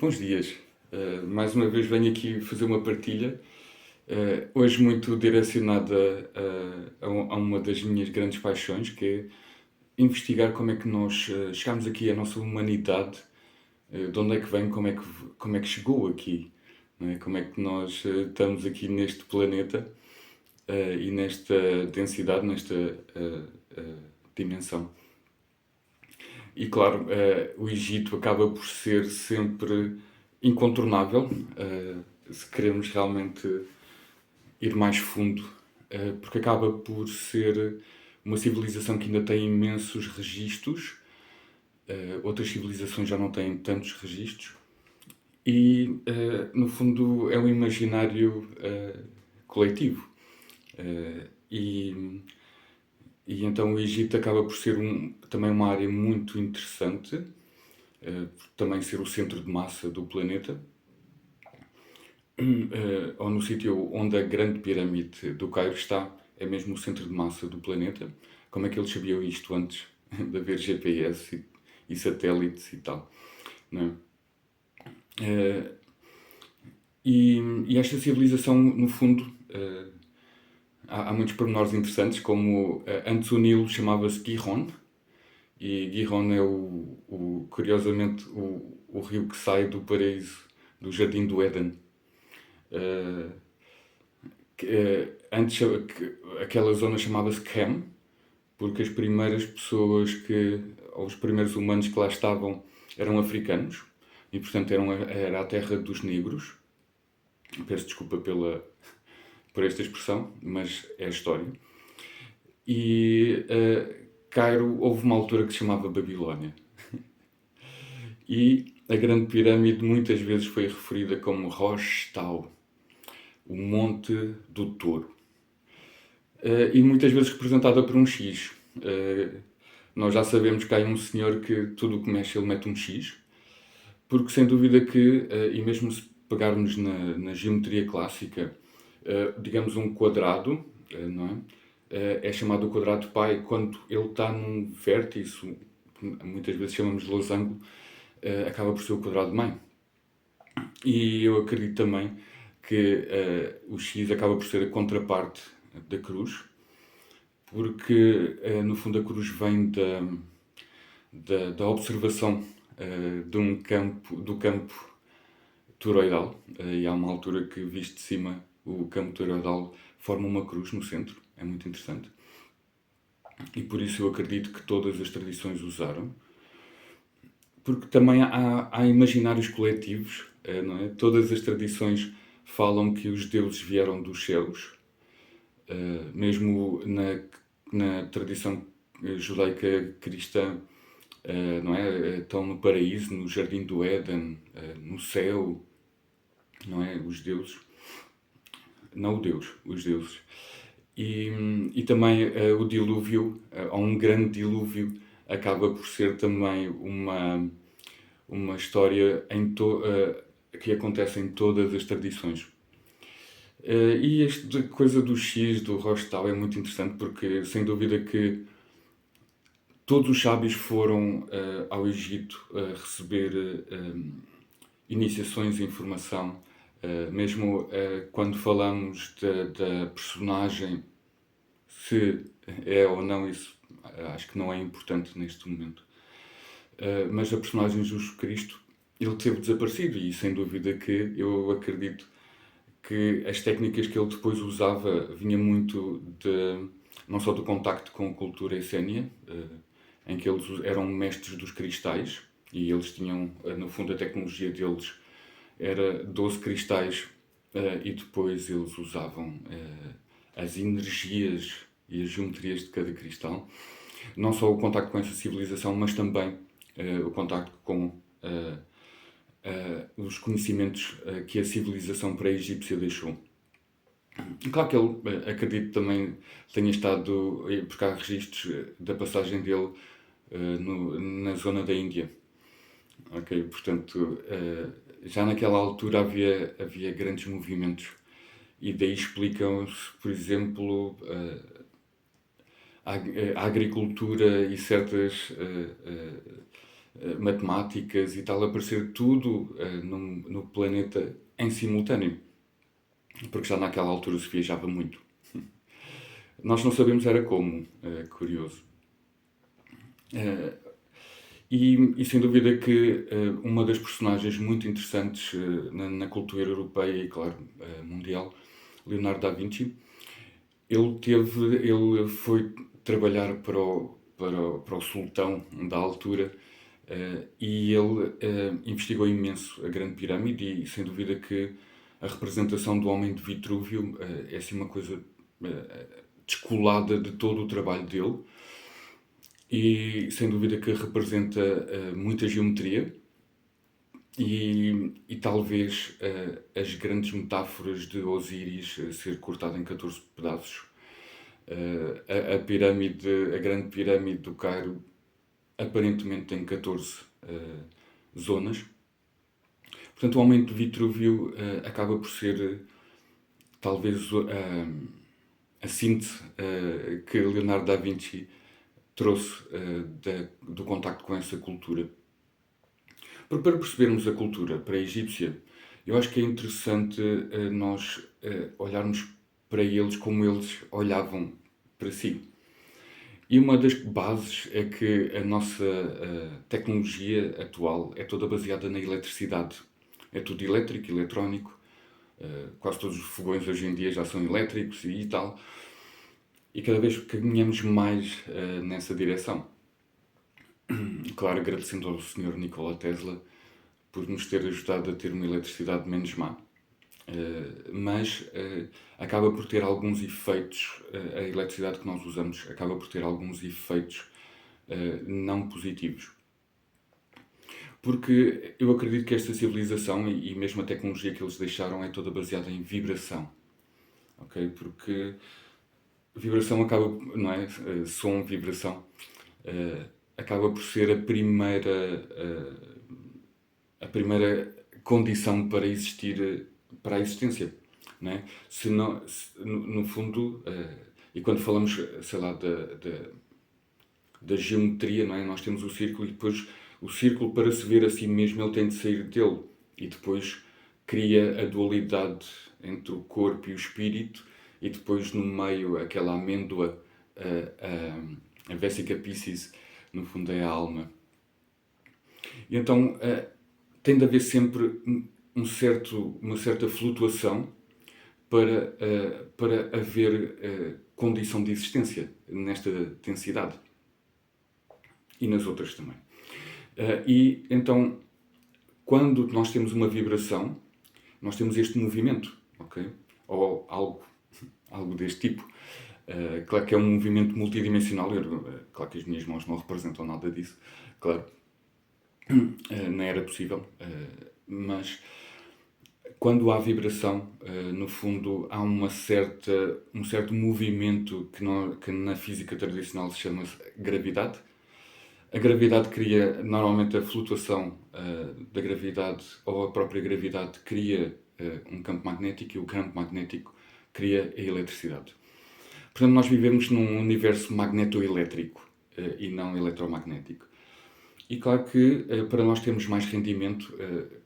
Bons dias. Mais uma vez venho aqui fazer uma partilha, hoje muito direcionada a uma das minhas grandes paixões, que é investigar como é que nós chegámos aqui à nossa humanidade, de onde é que vem, como é que chegou aqui, não é? Como é que nós estamos aqui neste planeta e nesta densidade, nesta dimensão. E claro, o Egito acaba por ser sempre incontornável, se queremos realmente ir mais fundo, porque acaba por ser uma civilização que ainda tem imensos registros, outras civilizações já não têm tantos registros, e no fundo é um imaginário coletivo. E e então o Egito acaba por ser também uma área muito interessante, por também ser o centro de massa do planeta, ou no sítio onde a Grande Pirâmide do Cairo está, é mesmo o centro de massa do planeta. Como é que eles sabiam isto antes de haver GPS e satélites e tal, não é? Eh, e esta civilização, no fundo, há muitos pormenores interessantes, como antes o Nilo chamava-se Gihon, e Gihon é curiosamente o rio que sai do paraíso, do Jardim do Éden. Uh, Antes aquela zona chamava-se Kem, porque as primeiras pessoas ou os primeiros humanos que lá estavam eram africanos, e portanto era a terra dos negros. Peço desculpa por esta expressão, mas é a história. E Cairo, houve uma altura que se chamava Babilónia. E a Grande Pirâmide muitas vezes foi referida como Rosh Tau, o Monte do Touro. E muitas vezes representada por um X. Nós já sabemos que há um senhor que tudo o que mexe ele mete um X, porque sem dúvida que, e mesmo se pegarmos na geometria clássica, digamos um quadrado, não é? É chamado o quadrado pi quando ele está num vértice, muitas vezes chamamos de losango, acaba por ser o quadrado mãe. E eu acredito também que o X acaba por ser a contraparte da cruz, porque no fundo a cruz vem da observação do campo toroidal, e há uma altura que, visto de cima, o campo toroidal forma uma cruz no centro, é muito interessante. E por isso eu acredito que todas as tradições usaram, porque também há imaginários coletivos, não é? Todas as tradições falam que os deuses vieram dos céus, mesmo na tradição judaica cristã, não é? Estão no paraíso, no Jardim do Éden, no céu, não é? Os deuses. Não o Deus, os deuses. E também o dilúvio, ou um grande dilúvio, acaba por ser também uma história que acontece em todas as tradições. E esta coisa do X, do Rostal, é muito interessante porque, sem dúvida que todos os sábios foram ao Egito receber iniciações e informação. Mesmo quando falamos da personagem, se é ou não, isso acho que não é importante neste momento. Mas a personagem de Jesus Cristo, ele teve desaparecido, e sem dúvida que eu acredito que as técnicas que ele depois usava vinha muito não só do contacto com a cultura essénia, em que eles eram mestres dos cristais, e eles tinham, no fundo, a tecnologia deles era 12 cristais, e depois eles usavam as energias e as geometrias de cada cristal. Não só o contacto com essa civilização, mas também o contacto com os conhecimentos que a civilização pré-egípcia deixou. Claro que ele, acredito, também tenha estado, porque há registros da passagem dele na zona da Índia. Ok, portanto, já naquela altura havia grandes movimentos, e daí explicam-se, por exemplo, a agricultura e certas matemáticas e tal, aparecer tudo no planeta em simultâneo, porque já naquela altura se viajava muito. Nós não sabemos era como, curioso. E sem dúvida que uma das personagens muito interessantes na cultura europeia e, claro, mundial, Leonardo da Vinci, ele foi trabalhar para o sultão da altura e ele investigou imenso a Grande Pirâmide e sem dúvida que a representação do Homem de Vitrúvio é assim uma coisa descolada de todo o trabalho dele e sem dúvida que representa muita geometria e talvez as grandes metáforas de Osíris ser cortado em 14 pedaços. A pirâmide, a grande pirâmide do Cairo aparentemente tem 14 zonas. Portanto, o aumento do Vitrúvio acaba por ser talvez a síntese que Leonardo da Vinci trouxe do contacto com essa cultura. Porque para percebermos a cultura pré-egípcia, eu acho que é interessante nós olharmos para eles como eles olhavam para si. E uma das bases é que a nossa tecnologia atual é toda baseada na eletricidade. É tudo elétrico, eletrónico. Quase todos os fogões hoje em dia já são elétricos e tal. E cada vez caminhamos mais nessa direção. Claro, agradecendo ao Sr. Nikola Tesla por nos ter ajudado a ter uma eletricidade menos má. Mas acaba por ter alguns efeitos, a eletricidade que nós usamos acaba por ter alguns efeitos não positivos. Porque eu acredito que esta civilização e mesmo a tecnologia que eles deixaram é toda baseada em vibração. Ok? Porque vibração acaba, não é? Som, vibração, acaba por ser a primeira condição para existir, para a existência, não é? Se não, no fundo, e quando falamos, sei lá, da geometria, não é? Nós temos o círculo e depois o círculo, para se ver a si mesmo, ele tem de sair dele e depois cria a dualidade entre o corpo e o espírito e depois no meio aquela amêndoa, a Vesica Piscis, no fundo é a alma. E então tem de haver sempre uma certa flutuação para haver condição de existência nesta densidade e nas outras também. E então, quando nós temos uma vibração, nós temos este movimento, ok? Ou algo deste tipo. Claro que é um movimento multidimensional, claro que as minhas mãos não representam nada disso, claro, nem era possível, mas quando há vibração, no fundo, há um certo movimento que na física tradicional se chama gravidade. A gravidade cria, normalmente a flutuação da gravidade ou a própria gravidade cria um campo magnético e o campo magnético cria a eletricidade. Portanto, nós vivemos num universo magnetoelétrico e não eletromagnético. E claro que para nós termos mais rendimento,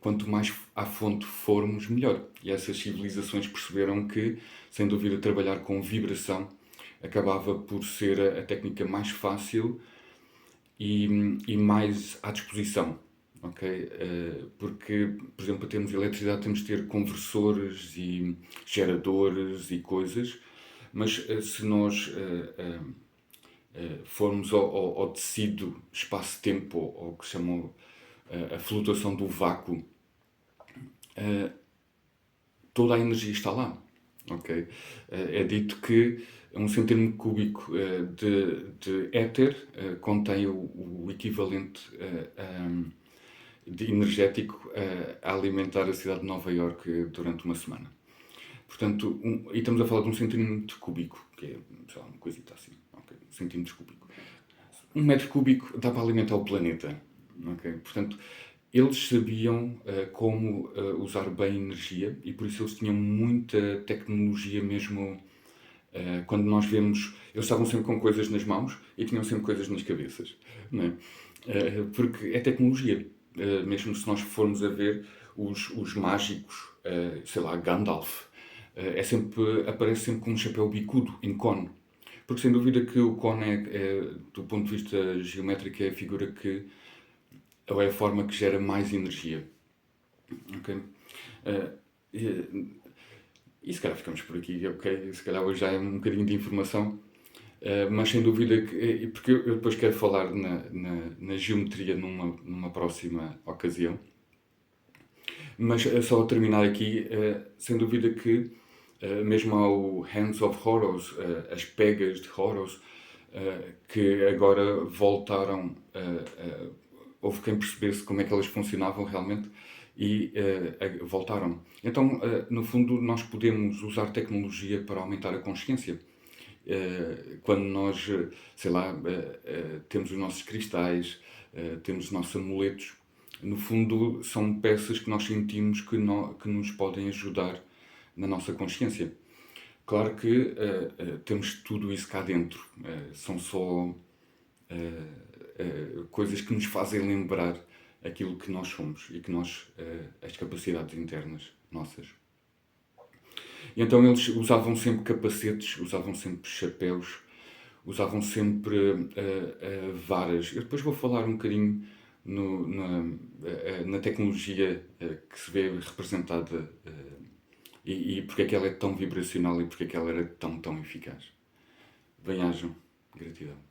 quanto mais à fonte formos, melhor. E essas civilizações perceberam que, sem dúvida, trabalhar com vibração acabava por ser a técnica mais fácil e mais à disposição. Okay? Porque, por exemplo, para termos eletricidade temos de ter conversores e geradores e coisas, mas se nós formos ao tecido espaço-tempo, ou que chamam a flutuação do vácuo, toda a energia está lá. Okay? É dito que 1 centímetro cúbico de éter contém o equivalente de energético a alimentar a cidade de Nova Iorque durante uma semana. Portanto, e estamos a falar de 1 centímetro cúbico, que é, sei lá, uma coisita assim, okay? Centímetros cúbico. 1 metro cúbico dá para alimentar o planeta. Okay? Portanto, eles sabiam como usar bem a energia e por isso eles tinham muita tecnologia mesmo Quando nós vemos, eles estavam sempre com coisas nas mãos e tinham sempre coisas nas cabeças, não é? Porque é tecnologia. Mesmo se nós formos a ver os mágicos, sei lá, Gandalf, aparece sempre com um chapéu bicudo, em cone. Porque sem dúvida que o cone do ponto de vista geométrico, é a figura que, ou é a forma que gera mais energia. Ok? Uh, e, e se calhar ficamos por aqui, ok? Se calhar hoje já é um bocadinho de informação, mas sem dúvida que. Porque eu depois quero falar na geometria numa próxima ocasião. Mas só a terminar aqui, sem dúvida que mesmo ao Hands of Horrors, as pegas de Horrors, que agora voltaram, houve quem percebesse como é que elas funcionavam realmente e voltaram. Então, no fundo, nós podemos usar tecnologia para aumentar a consciência. Quando nós, sei lá, temos os nossos cristais, temos os nossos amuletos, no fundo são peças que nós sentimos que nos podem ajudar na nossa consciência. Claro que temos tudo isso cá dentro, são só coisas que nos fazem lembrar aquilo que nós somos e que as capacidades internas nossas. E então eles usavam sempre capacetes, usavam sempre chapéus, usavam sempre varas. Eu depois vou falar um bocadinho na tecnologia que se vê representada e porque é que ela é tão vibracional e porque é que ela era tão eficaz. Bem-ajam. Gratidão.